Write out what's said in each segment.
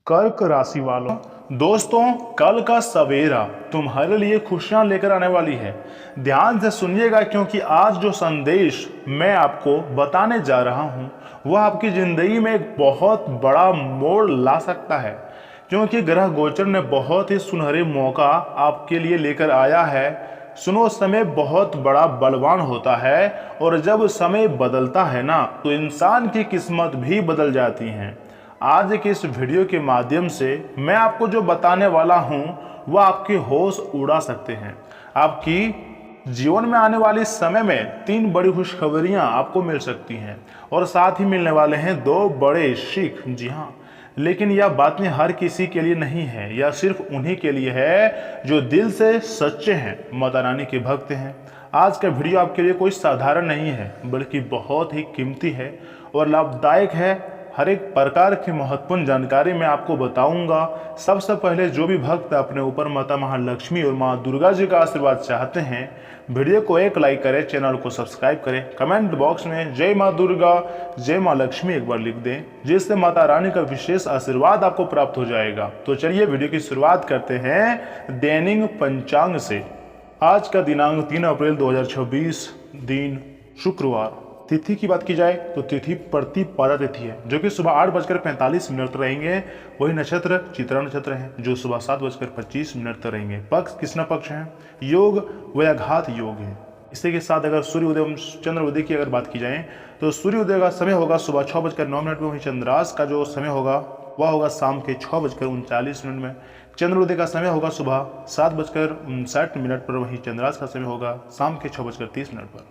कर्क राशि वालों, दोस्तों कल का सवेरा तुम्हारे लिए खुशियां लेकर आने वाली है। ध्यान से सुनिएगा क्योंकि आज जो संदेश मैं आपको बताने जा रहा हूं वह आपकी जिंदगी में एक बहुत बड़ा मोड़ ला सकता है। क्योंकि ग्रह गोचर ने बहुत ही सुनहरे मौका आपके लिए लेकर आया है। सुनो, समय बहुत बड़ा बलवान होता है और जब समय बदलता है ना तो इंसान की किस्मत भी बदल जाती है। आज के इस वीडियो के माध्यम से मैं आपको जो बताने वाला हूं वह आपके होश उड़ा सकते हैं। आपकी जीवन में आने वाले समय में 3 बड़ी खुशखबरियां आपको मिल सकती हैं और साथ ही मिलने वाले हैं 2 बड़े सीख। जी हाँ, लेकिन यह बातें हर किसी के लिए नहीं है, यह सिर्फ उन्हीं के लिए है जो दिल से सच्चे हैं, माता रानी के भक्त हैं। आज का वीडियो आपके लिए कोई साधारण नहीं है बल्कि बहुत ही कीमती है और लाभदायक है। हर एक प्रकार की महत्वपूर्ण जानकारी मैं आपको बताऊंगा। सबसे पहले जो भी भक्त अपने ऊपर माता महालक्ष्मी और माँ दुर्गा जी का आशीर्वाद चाहते हैं, वीडियो को एक लाइक करें, चैनल को सब्सक्राइब करें, कमेंट बॉक्स में जय माँ दुर्गा जय माँ लक्ष्मी एक बार लिख दें, जिससे माता रानी का विशेष आशीर्वाद आपको प्राप्त हो जाएगा। तो चलिए वीडियो की शुरुआत करते हैं दैनिक पंचांग से। आज का दिनांक 3 अप्रैल 2026, दिन शुक्रवार। तिथि की बात की जाए तो तिथि प्रतिपदा तिथि है जो कि सुबह 8:45 रहेंगे। वही नक्षत्र चित्रा नक्षत्र है जो सुबह 7:25 तक रहेंगे। पक्ष कृष्ण पक्ष है। योग व्याघात योग है। इसी के साथ अगर सूर्य उदय एवं चंद्र उदय की अगर बात की जाए तो सूर्य उदय का समय होगा सुबह 6:09 में। वही चंद्रास्त का जो समय होगा वह होगा शाम के 6:39 में। चंद्र उदय का समय होगा सुबह 7:59 पर। वही चंद्रास्त का समय होगा शाम के 6:30 पर।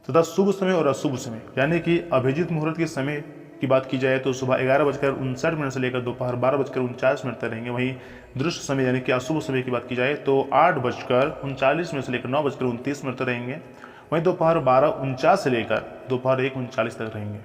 तथा शुभ समय और अशुभ समय यानी कि अभिजीत मुहूर्त के समय की बात की जाए तो सुबह 11:59 से लेकर दोपहर 12:49 तक रहेंगे। वहीं दृश्य समय यानी कि अशुभ समय की बात की जाए तो 8:39 से लेकर 9:29 तक रहेंगे। वहीं दोपहर 12:49 से लेकर दोपहर 1:39 तक रहेंगे।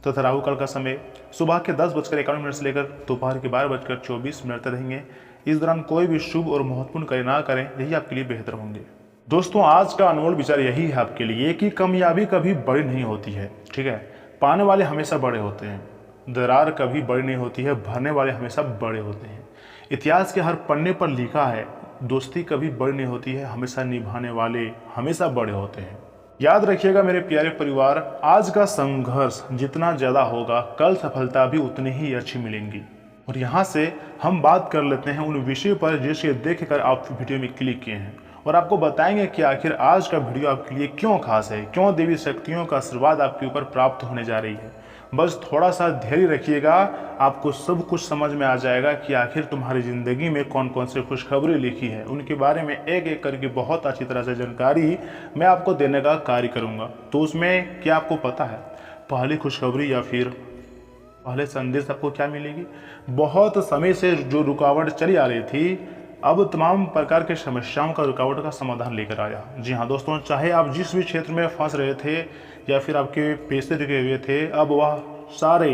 तथा राहु काल का समय सुबह के 10:51 से लेकर दोपहर के 12:24 तक रहेंगे। इस दौरान कोई भी शुभ और महत्वपूर्ण कार्य ना करें, यही आपके लिए बेहतर होंगे। दोस्तों आज का अनमोल विचार यही है आपके लिए कि कामयाबी कभी बड़ी नहीं होती है, ठीक है। पाने वाले हमेशा बड़े होते हैं। दरार कभी बड़ी नहीं होती है, भरने वाले हमेशा बड़े होते हैं। इतिहास के हर पन्ने पर लिखा है दोस्ती कभी बड़ी नहीं होती है, हमेशा निभाने वाले हमेशा बड़े होते हैं। याद रखिएगा मेरे प्यारे परिवार, आज का संघर्ष जितना ज्यादा होगा कल सफलता भी उतनी ही अच्छी मिलेंगी। और यहाँ से हम बात कर लेते हैं उन विषय पर जिसे देखकर आप वीडियो में क्लिक किए हैं और आपको बताएंगे कि आखिर आज का वीडियो आपके लिए क्यों खास है, क्यों देवी शक्तियों का आशीर्वाद आपके ऊपर प्राप्त होने जा रही है। बस थोड़ा सा धैर्य रखिएगा, आपको सब कुछ समझ में आ जाएगा कि आखिर तुम्हारी जिंदगी में कौन कौन से खुशखबरी लिखी है। उनके बारे में एक एक करके बहुत अच्छी तरह से जानकारी मैं आपको देने का कार्य करूँगा। तो उसमें क्या आपको पता है पहली खुशखबरी या फिर पहले संदेश आपको क्या मिलेगी? बहुत समय से जो रुकावट चली आ रही थी अब तमाम प्रकार के समस्याओं का रुकावट का समाधान लेकर आया। जी हाँ दोस्तों, चाहे आप जिस भी क्षेत्र में फंस रहे थे या फिर आपके पैसे रुके हुए थे, अब वह सारे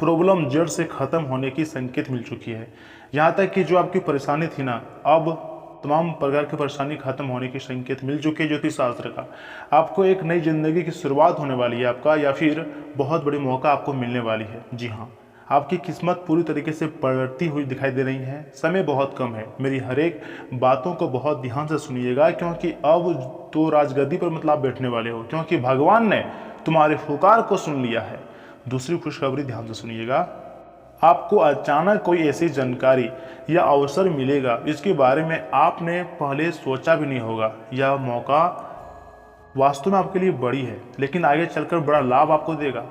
प्रॉब्लम जड़ से खत्म होने की संकेत मिल चुकी है। यहाँ तक कि जो आपकी परेशानी थी ना, अब तमाम प्रकार की परेशानी खत्म होने की संकेत मिल चुके हैं। ज्योतिष शास्त्र का आपको एक नई जिंदगी की शुरुआत होने वाली है आपका, या फिर बहुत बड़ी मौका आपको मिलने वाली है। जी हाँ, आपकी किस्मत पूरी तरीके से पलटती हुई दिखाई दे रही है। समय बहुत कम है, मेरी हर एक बातों को बहुत ध्यान से सुनिएगा क्योंकि अब तो राजगद्दी पर मतलब आप बैठने वाले हो, क्योंकि भगवान ने तुम्हारे पुकार को सुन लिया है। दूसरी खुशखबरी ध्यान से सुनिएगा, आपको अचानक कोई ऐसी जानकारी या अवसर मिलेगा जिसके बारे में आपने पहले सोचा भी नहीं होगा। यह मौका वास्तव में आपके लिए बड़ी है लेकिन आगे चलकर बड़ा लाभ आपको देगा।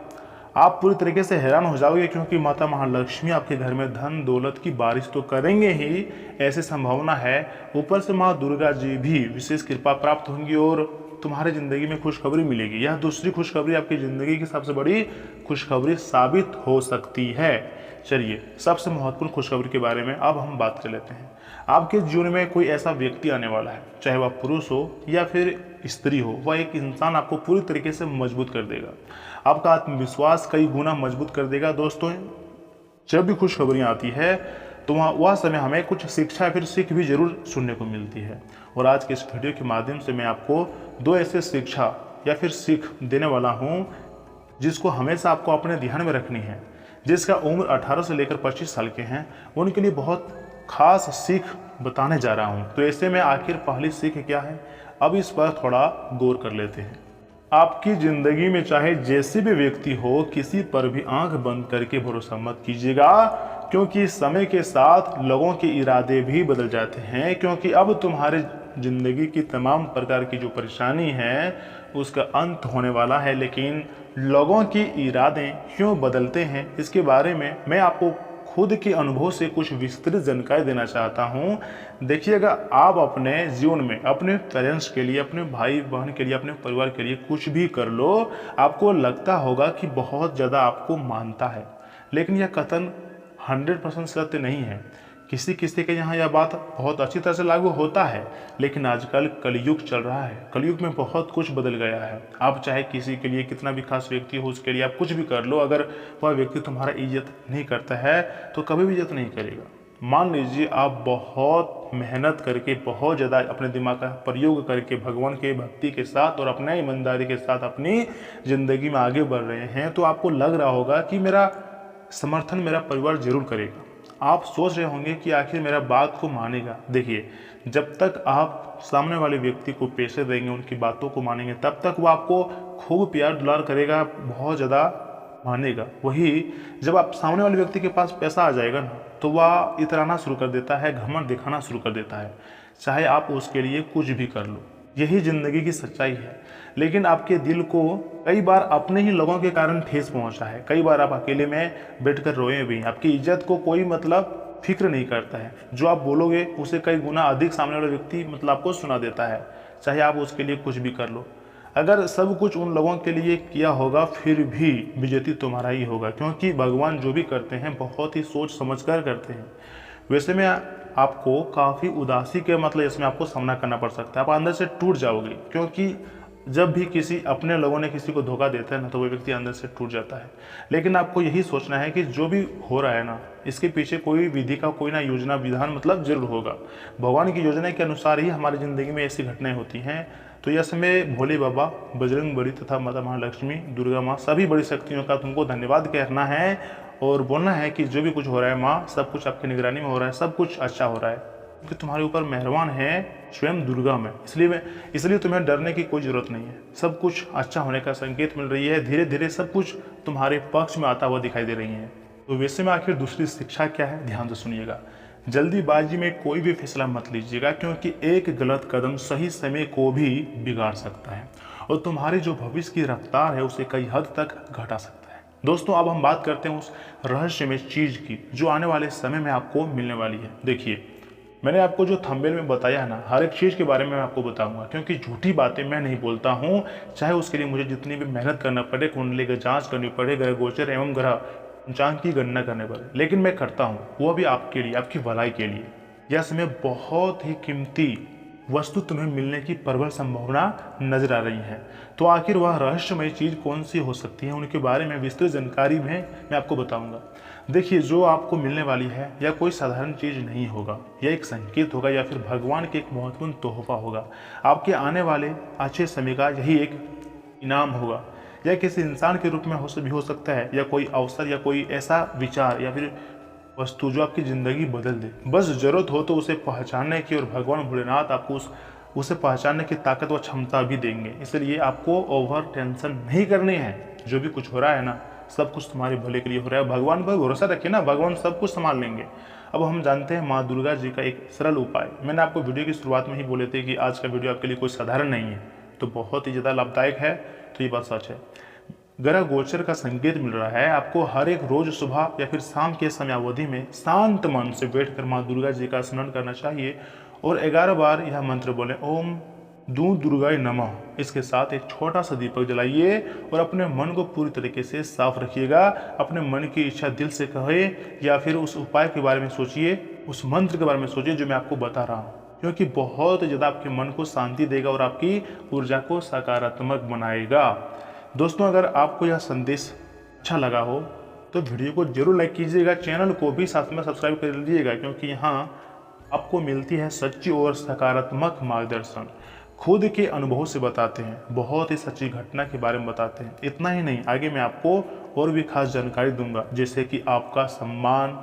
आप पूरी तरीके से हैरान हो जाओगे क्योंकि माता महालक्ष्मी आपके घर में धन दौलत की बारिश तो करेंगे ही, ऐसी संभावना है ऊपर से माँ दुर्गा जी भी विशेष कृपा प्राप्त होंगी और तुम्हारी जिंदगी में खुशखबरी मिलेगी। यह दूसरी खुशखबरी आपकी जिंदगी की सबसे बड़ी खुशखबरी साबित हो सकती है। चलिए सबसे महत्वपूर्ण खुशखबरी के बारे में अब हम बात कर लेते हैं। आपके जीवन में कोई ऐसा व्यक्ति आने वाला है, चाहे वह पुरुष हो या फिर स्त्री हो, वह एक इंसान आपको पूरी तरीके से मजबूत कर देगा। आपका आत्मविश्वास कई गुना मजबूत कर देगा। दोस्तों जब भी खुशखबरियाँ आती है तो वह समय हमें कुछ शिक्षा या फिर सीख भी जरूर सुनने को मिलती है। और आज के इस वीडियो के माध्यम से मैं आपको 2 ऐसे शिक्षा या फिर सीख देने वाला हूँ जिसको हमेशा आपको अपने ध्यान में रखनी है। जिसका उम्र 18 से लेकर 25 साल के हैं, उनके लिए बहुत खास सीख बताने जा रहा हूँ। तो ऐसे में आखिर पहली सीख क्या है, अब इस पर थोड़ा गौर कर लेते हैं। आपकी ज़िंदगी में चाहे जैसे भी व्यक्ति हो, किसी पर भी आंख बंद करके भरोसा मत कीजिएगा, क्योंकि समय के साथ लोगों के इरादे भी बदल जाते हैं। क्योंकि अब तुम्हारे ज़िंदगी की तमाम प्रकार की जो परेशानी है उसका अंत होने वाला है। लेकिन लोगों के इरादे क्यों बदलते हैं, इसके बारे में मैं आपको खुद के अनुभव से कुछ विस्तृत जानकारी देना चाहता हूं। देखिएगा, आप अपने जीवन में अपने पेरेंट्स के लिए, अपने भाई बहन के लिए, अपने परिवार के लिए कुछ भी कर लो, आपको लगता होगा कि बहुत ज़्यादा आपको मानता है, लेकिन यह कथन 100% सत्य नहीं है। किसी किसी के यहाँ यह बात बहुत अच्छी तरह से लागू होता है, लेकिन आजकल कलयुग चल रहा है। कलयुग में बहुत कुछ बदल गया है। आप चाहे किसी के लिए कितना भी खास व्यक्ति हो, उसके लिए आप कुछ भी कर लो, अगर वह व्यक्ति तुम्हारा इज्जत नहीं करता है तो कभी भी इज्जत नहीं करेगा। मान लीजिए आप बहुत मेहनत करके, बहुत ज़्यादा अपने दिमाग का प्रयोग करके भगवान के भक्ति के साथ और अपने ईमानदारी के साथ अपनी ज़िंदगी में आगे बढ़ रहे हैं, तो आपको लग रहा होगा कि मेरा समर्थन मेरा परिवार जरूर करेगा। आप सोच रहे होंगे कि आखिर मेरा बात को मानेगा। देखिए, जब तक आप सामने वाले व्यक्ति को पैसे देंगे, उनकी बातों को मानेंगे, तब तक वो आपको खूब प्यार दुलार करेगा, बहुत ज़्यादा मानेगा। वही जब आप सामने वाले व्यक्ति के पास पैसा आ जाएगा ना, तो वह इतराना शुरू कर देता है, घमंड दिखाना शुरू कर देता है, चाहे आप उसके लिए कुछ भी कर लो। यही ज़िंदगी की सच्चाई है। लेकिन आपके दिल को कई बार अपने ही लोगों के कारण ठेस पहुंचा है। कई बार आप अकेले में बैठकर रोए भी। आपकी इज्जत को कोई मतलब फिक्र नहीं करता है। जो आप बोलोगे उसे कई गुना अधिक सामने वाला व्यक्ति मतलब आपको सुना देता है, चाहे आप उसके लिए कुछ भी कर लो। अगर सब कुछ उन लोगों के लिए किया होगा, फिर भी बेइज्जती तुम्हारा ही होगा, क्योंकि भगवान जो भी करते हैं बहुत ही सोच समझ कर करते हैं। वैसे में आपको काफ़ी उदासी के मतलब इसमें आपको सामना करना पड़ सकता है। आप अंदर से टूट जाओगे, क्योंकि जब भी किसी अपने लोगों ने किसी को धोखा देता है ना, तो वो व्यक्ति अंदर से टूट जाता है। लेकिन आपको यही सोचना है कि जो भी हो रहा है ना, इसके पीछे कोई विधि का कोई ना योजना विधान मतलब जरूर होगा। भगवान की योजना के अनुसार ही हमारी ज़िंदगी में ऐसी घटनाएं होती हैं। तो यह समय भोले बाबा, बजरंग बली तथा माता महालक्ष्मी, दुर्गा माँ, सभी बड़ी शक्तियों का तुमको धन्यवाद कहना है और बोलना है कि जो भी कुछ हो रहा है माँ, सब कुछ आपकी निगरानी में हो रहा है, सब कुछ अच्छा हो रहा है, क्योंकि तुम्हारे ऊपर मेहरबान है स्वयं दुर्गा में। इसलिए तुम्हें डरने की कोई ज़रूरत नहीं है। सब कुछ अच्छा होने का संकेत मिल रही है। धीरे धीरे सब कुछ तुम्हारे पक्ष में आता हुआ दिखाई दे रही है। तो वैसे में आखिर दूसरी शिक्षा क्या है, ध्यान से सुनिएगा। जल्दीबाजी में कोई भी फैसला मत लीजिएगा, क्योंकि एक गलत कदम सही समय को भी बिगाड़ सकता है और तुम्हारी जो भविष्य की रफ्तार है उसे कई हद तक घटा सकता है। दोस्तों, अब हम बात करते हैं उस रहस्यमय चीज़ की जो आने वाले समय में आपको मिलने वाली है। देखिए, मैंने आपको जो थंबनेल में बताया है ना, हर एक चीज़ के बारे में मैं आपको बताऊंगा, क्योंकि झूठी बातें मैं नहीं बोलता हूँ। चाहे उसके लिए मुझे जितनी भी मेहनत करना पड़े, कुंडली की जांच करनी पड़े, ग्रह गोचर एवं ग्रह पंचांग की गणना करने पड़े, लेकिन मैं करता हूँ, वो भी आपके लिए, आपकी भलाई के लिए। यह समय बहुत ही कीमती वस्तु तुम्हें मिलने की प्रबल संभावना नजर आ रही है। तो आखिर वह रहस्यमय चीज़ कौन सी हो सकती है, उनके बारे में विस्तृत जानकारी में मैं आपको बताऊंगा। देखिए, जो आपको मिलने वाली है यह कोई साधारण चीज़ नहीं होगा। यह एक संकेत होगा या फिर भगवान के एक महत्वपूर्ण तोहफा होगा। आपके आने वाले अच्छे समय का यही एक इनाम होगा। यह किसी इंसान के रूप में भी हो सकता है, या कोई अवसर या कोई ऐसा विचार या फिर वस्तु जो आपकी ज़िंदगी बदल दे। बस ज़रूरत हो तो उसे पहचानने की, और भगवान भोलेनाथ आपको उसे पहचानने की ताकत व क्षमता भी देंगे। इसलिए आपको ओवर टेंशन नहीं करनी है। जो भी कुछ हो रहा है ना, सब कुछ तुम्हारे भले के लिए हो रहा है। भगवान पर भरोसा रखिए ना, भगवान सब कुछ संभाल लेंगे। अब हम जानते हैं माँ दुर्गा जी का एक सरल उपाय। मैंने आपको वीडियो की शुरुआत में ही बोले थे कि आज का वीडियो आपके लिए कोई साधारण नहीं है, तो बहुत ही ज़्यादा लाभदायक है। तो ये बात सच है। ग्रह गोचर का संकेत मिल रहा है। आपको हर एक रोज सुबह या फिर शाम के समयावधि में शांत मन से बैठकर माँ दुर्गा जी का स्मरण करना चाहिए और 11 बार यह मंत्र बोले, ओम दू दुर्गाय नमः। इसके साथ एक छोटा सा दीपक जलाइए और अपने मन को पूरी तरीके से साफ रखिएगा। अपने मन की इच्छा दिल से कहे या फिर उस उपाय के बारे में सोचिए, उस मंत्र के बारे में सोचिए जो मैं आपको बता रहा हूँ, क्योंकि बहुत ज़्यादा आपके मन को शांति देगा और आपकी ऊर्जा को सकारात्मक बनाएगा। दोस्तों, अगर आपको यह संदेश अच्छा लगा हो तो वीडियो को जरूर लाइक कीजिएगा, चैनल को भी साथ में सब्सक्राइब कर लीजिएगा, क्योंकि यहाँ आपको मिलती है सच्ची और सकारात्मक मार्गदर्शन। खुद के अनुभव से बताते हैं, बहुत ही सच्ची घटना के बारे में बताते हैं। इतना ही नहीं, आगे मैं आपको और भी खास जानकारी दूंगा, जैसे कि आपका सम्मान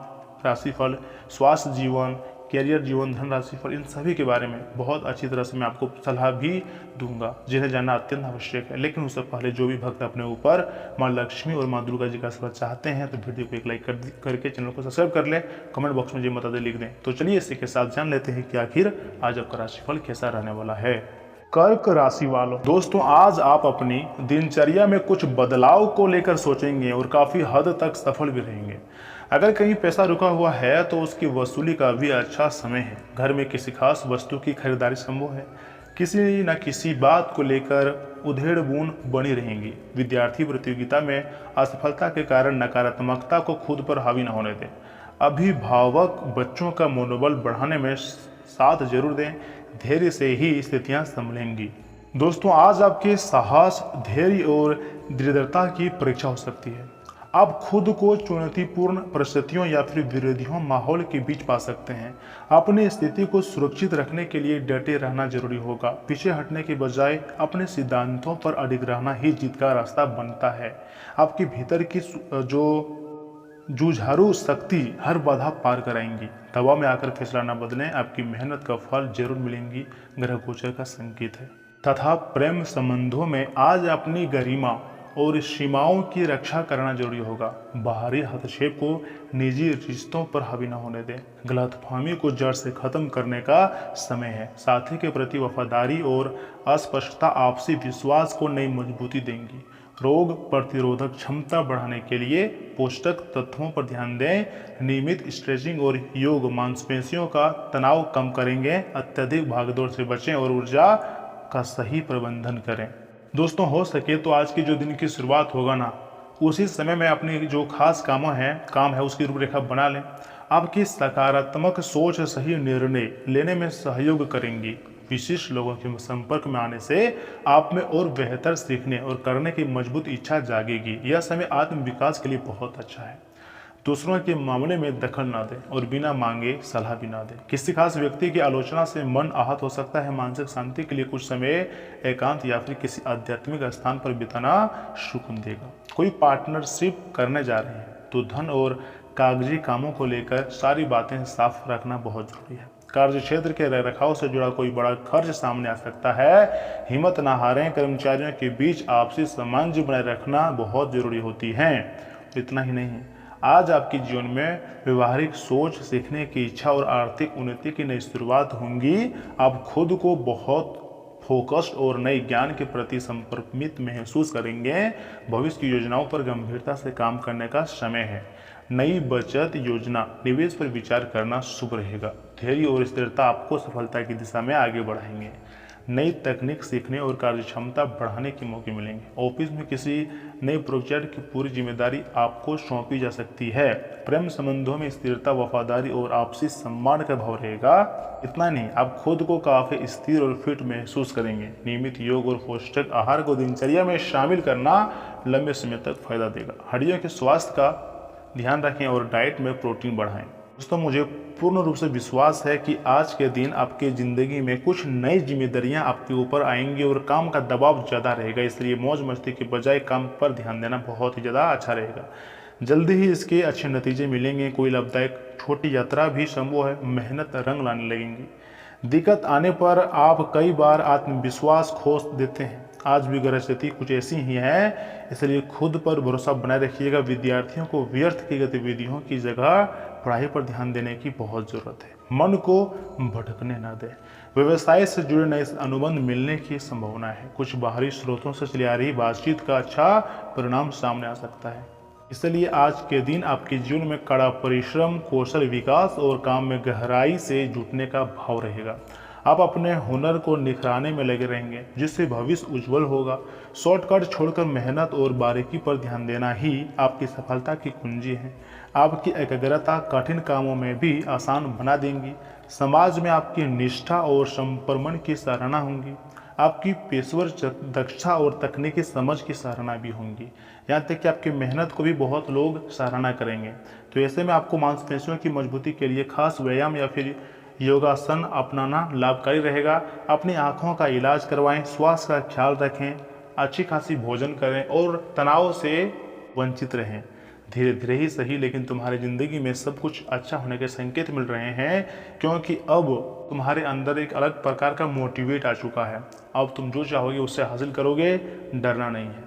राशिफल, स्वास्थ्य जीवन, कैरियर जीवन, धन राशिफल, इन सभी के बारे में बहुत अच्छी तरह से मैं आपको सलाह भी दूंगा, जिन्हें जानना अत्यंत आवश्यक है। लेकिन उससे पहले जो भी भक्त अपने ऊपर माँ लक्ष्मी और माँ दुर्गा जी का आशीर्वाद चाहते हैं तो वीडियो को एक लाइक करके चैनल को सब्सक्राइब कर लें, कमेंट बॉक्स में जी बता दे लिख दें। तो चलिए इसी के साथ जान लेते हैं कि आखिर आज आपका राशिफल कैसा रहने वाला है। कर्क राशि वालों, दोस्तों आज आप अपनी दिनचर्या में कुछ बदलाव को लेकर सोचेंगे और काफी हद तक सफल भी रहेंगे। अगर कहीं पैसा रुका हुआ है तो उसकी वसूली का भी अच्छा समय है। घर में किसी खास वस्तु की खरीदारी संभव है। किसी न किसी बात को लेकर उधेड़-बुन बनी रहेंगी। विद्यार्थी प्रतियोगिता में असफलता के कारण नकारात्मकता को खुद पर हावी न होने दें। अभिभावक बच्चों का मनोबल बढ़ाने में साथ जरूर दें। धैर्य से ही स्थितियां संभलेंगी। दोस्तों आज आपके साहस, धैर्य और दृढ़ता की परीक्षा हो सकती है। आप खुद को चुनौतीपूर्ण परिस्थितियों या फिर विरोधियों माहौल के बीच पा सकते हैं। अपनी स्थिति को सुरक्षित रखने के लिए डटे रहना जरूरी होगा। पीछे हटने के बजाय अपने सिद्धांतों पर अडिग रहना ही जीत का रास्ता बनता है। आपके भीतर की जो जुझारू शक्ति हर बाधा पार कराएंगी। दबाव में आकर फैसला न बदलें, आपकी मेहनत का फल जरूर मिलेंगी, ग्रह गोचर का संकेत है। तथा प्रेम संबंधों में आज अपनी गरिमा और सीमाओं की रक्षा करना जरूरी होगा। बाहरी हस्तक्षेप को निजी रिश्तों पर हावी न होने दें। गलतफहमी को जड़ से खत्म करने का समय है। साथी के प्रति वफादारी और अस्पष्टता आपसी विश्वास को नई मजबूती देंगी। रोग प्रतिरोधक क्षमता बढ़ाने के लिए पोषक तत्वों पर ध्यान दें। नियमित स्ट्रेचिंग और योग मांसपेशियों का तनाव कम करेंगे। अत्यधिक भागदौड़ से बचें और ऊर्जा का सही प्रबंधन करें। दोस्तों हो सके तो आज की जो दिन की शुरुआत होगा ना, उसी समय में अपनी जो खास काम है उसकी रूपरेखा बना लें। आपकी सकारात्मक सोच सही निर्णय लेने में सहयोग करेंगी। विशिष्ट लोगों के संपर्क में आने से आप में और बेहतर सीखने और करने की मजबूत इच्छा जागेगी। यह समय आत्म विकास के लिए बहुत अच्छा है। दूसरों के मामले में दखल ना दें और बिना मांगे सलाह भी ना दें। किसी खास व्यक्ति की आलोचना से मन आहत हो सकता है। मानसिक शांति के लिए कुछ समय एकांत या फिर किसी आध्यात्मिक स्थान पर बिताना सुकून देगा। कोई पार्टनरशिप करने जा रहे हैं तो धन और कागजी कामों को लेकर सारी बातें साफ रखना बहुत जरूरी है। कार्य क्षेत्र के रखरखाव से जुड़ा कोई बड़ा खर्च सामने आ सकता है। हिम्मत ना हारें। कर्मचारियों के बीच आपसी सामंजस्य बनाए रखना बहुत जरूरी होती है। इतना ही नहीं, आज आपके जीवन में व्यवहारिक सोच, सीखने की इच्छा और आर्थिक उन्नति की नई शुरुआत होंगी। आप खुद को बहुत फोकस्ड और नए ज्ञान के प्रति समर्पित महसूस करेंगे। भविष्य की योजनाओं पर गंभीरता से काम करने का समय है। नई बचत योजना, निवेश पर विचार करना शुभ रहेगा। धैर्य और स्थिरता आपको सफलता की दिशा में आगे बढ़ाएंगे। नई तकनीक सीखने और कार्यक्षमता बढ़ाने के मौके मिलेंगे। ऑफिस में किसी नए प्रोजेक्ट की पूरी जिम्मेदारी आपको सौंपी जा सकती है। प्रेम संबंधों में स्थिरता, वफादारी और आपसी सम्मान का भाव रहेगा। इतना नहीं, आप खुद को काफी स्थिर और फिट महसूस करेंगे। नियमित योग और पौष्टिक आहार को दिनचर्या में शामिल करना लंबे समय तक फायदा देगा। हड्डियों के स्वास्थ्य का ध्यान रखें और डाइट में प्रोटीन बढ़ाएं। दोस्तों मुझे पूर्ण रूप से विश्वास है कि आज के दिन आपके ज़िंदगी में कुछ नई जिम्मेदारियां आपके ऊपर आएंगी और काम का दबाव ज़्यादा रहेगा। इसलिए मौज मस्ती के बजाय काम पर ध्यान देना बहुत ही ज़्यादा अच्छा रहेगा। जल्दी ही इसके अच्छे नतीजे मिलेंगे। कोई लाभदायक छोटी यात्रा भी संभव है। मेहनत रंग लाने लगेंगी। दिक्कत आने पर आप कई बार आत्मविश्वास खो देते हैं। आज भी ग्रह स्थिति कुछ ऐसी ही है, इसलिए खुद पर भरोसा बनाए रखिएगा। विद्यार्थियों को व्यर्थ की गतिविधियों की जगह पढ़ाई पर ध्यान देने की बहुत जरूरत है। मन को भटकने न दें। व्यवसाय से जुड़े नए अनुबंध मिलने की संभावना है। कुछ बाहरी स्रोतों से चली आ रही बातचीत का अच्छा परिणाम सामने आ सकता है। इसलिए आज के दिन आपके जीवन में कड़ा परिश्रम, कौशल विकास और काम में गहराई से जुटने का भाव रहेगा। आप अपने हुनर को निखराने में लगे रहेंगे, जिससे भविष्य उज्जवल होगा। शॉर्टकट छोड़कर मेहनत और बारीकी पर ध्यान देना ही आपकी सफलता की कुंजी है। आपकी एकाग्रता कठिन कामों में भी आसान बना देंगी। समाज में आपकी निष्ठा और समर्पण की सराहना होंगी। आपकी पेशेवर दक्षता और तकनीकी समझ की सराहना भी होंगी। यहाँ तक कि आपकी मेहनत को भी बहुत लोग सराहना करेंगे। तो ऐसे में आपको मांसपेशियों की मजबूती के लिए खास व्यायाम या फिर योगासन अपनाना लाभकारी रहेगा। अपनी आँखों का इलाज करवाएं, स्वास्थ्य का ख्याल रखें, अच्छी खासी भोजन करें और तनाव से वंचित रहें। धीरे धीरे ही सही, लेकिन तुम्हारी ज़िंदगी में सब कुछ अच्छा होने के संकेत मिल रहे हैं, क्योंकि अब तुम्हारे अंदर एक अलग प्रकार का मोटिवेट आ चुका है। अब तुम जो चाहोगे उससे हासिल करोगे, डरना नहीं है।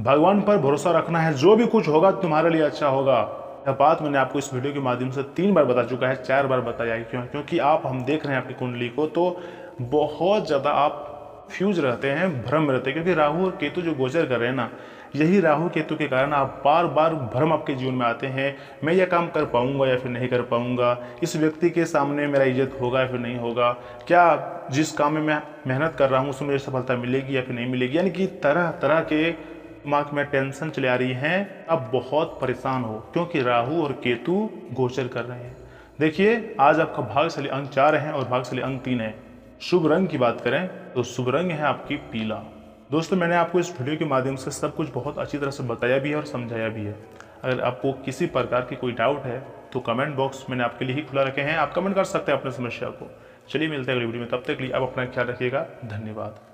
भगवान पर भरोसा रखना है, जो भी कुछ होगा तुम्हारे लिए अच्छा होगा। यह बात मैंने आपको इस वीडियो के माध्यम से 3 बार बता चुका है, 4 बार बताया है। क्योंकि आप हम देख रहे हैं आपकी कुंडली को, तो बहुत ज़्यादा आप फ्यूज रहते हैं, भ्रम में रहते हैं, क्योंकि राहु और केतु जो गोचर कर रहे हैं ना, यही राहु केतु के कारण आप बार बार भ्रम आपके जीवन में आते हैं। मैं यह काम कर पाऊंगा या फिर नहीं कर पाऊंगा, इस व्यक्ति के सामने मेरा इज्जत होगा या फिर नहीं होगा, क्या जिस काम में मैं मेहनत कर रहा हूँ उसमें मुझे सफलता मिलेगी या फिर नहीं मिलेगी। यानी कि तरह तरह के दिमाग में टेंशन चले आ रही हैं। आप बहुत परेशान हो क्योंकि राहु और केतु गोचर कर रहे हैं। देखिए, आज आपका भाग्यशाली अंक 4 है और भाग्यशाली अंक 3 है। शुभ रंग की बात करें तो शुभ रंग है आपकी पीला। दोस्तों, मैंने आपको इस वीडियो के माध्यम से सब कुछ बहुत अच्छी तरह से बताया भी है और समझाया भी है। अगर आपको किसी प्रकार की कोई डाउट है तो कमेंट बॉक्स मैंने आपके लिए ही खुला रखे हैं, आप कमेंट कर सकते हैं अपनी समस्या को। चलिए मिलते हैं अगली वीडियो में, तब तक के लिए आप अपना ख्याल रखिएगा। धन्यवाद।